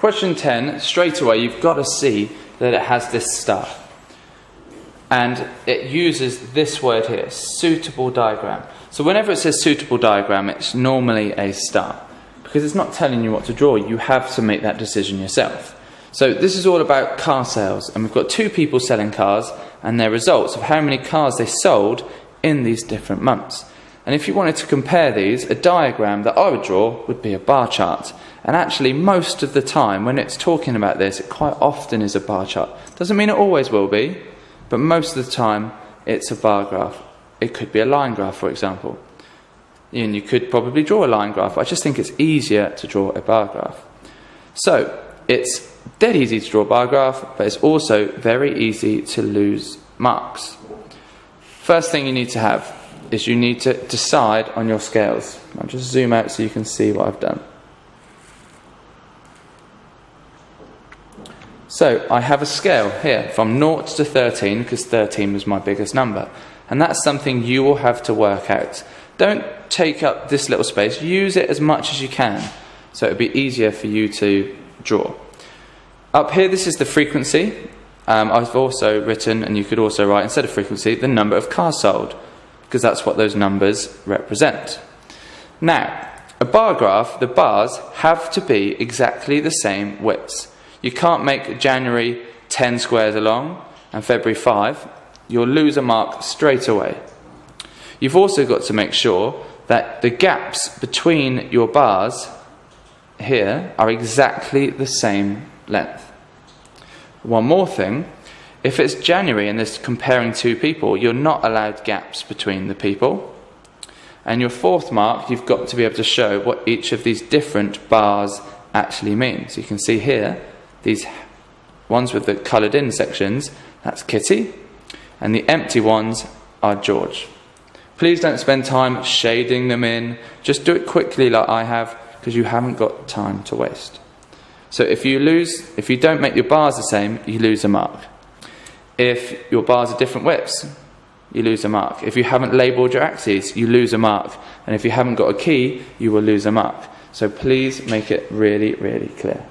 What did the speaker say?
question 10, straight away you've got to see that it has this star. And it uses this word here, suitable diagram. So whenever it says suitable diagram, it's normally a star. Because it's not telling you what to draw, you have to make that decision yourself. So this is all about car sales, and we've got two people selling cars and their results of how many cars they sold in these different months. And if you wanted to compare these, a diagram that I would draw would be a bar chart. And actually most of the time when it's talking about this, it quite often is a bar chart. Doesn't mean it always will be, but most of the time it's a bar graph. It could be a line graph, for example. And you could probably draw a line graph. I just think it's easier to draw a bar graph. So it's dead easy to draw a bar graph, but it's also very easy to lose marks. First thing you need to have is you need to decide on your scales. I'll just zoom out so you can see what I've done. So I have a scale here from 0 to 13, because 13 was my biggest number. And that's something you will have to work out. Don't take up this little space, use it as much as you can, so it'll be easier for you to draw. Up here, this is the frequency. I've also written, and you could also write instead of frequency, the number of cars sold, because that's what those numbers represent. Now, a bar graph, the bars have to be exactly the same widths. You can't make January 10 squares along and February 5. You'll lose a mark straight away. You've also got to make sure that the gaps between your bars here are exactly the same length. One more thing, if it's January and there's comparing two people, you're not allowed gaps between the people. And your fourth mark, you've got to be able to show what each of these different bars actually mean. So you can see here, these ones with the coloured in sections, that's Kitty, and the empty ones are George. Please don't spend time shading them in, just do it quickly like I have, because you haven't got time to waste. So if you don't make your bars the same, you lose a mark. If your bars are different widths, you lose a mark. If you haven't labelled your axes, you lose a mark. And if you haven't got a key, you will lose a mark. So please make it really, really clear.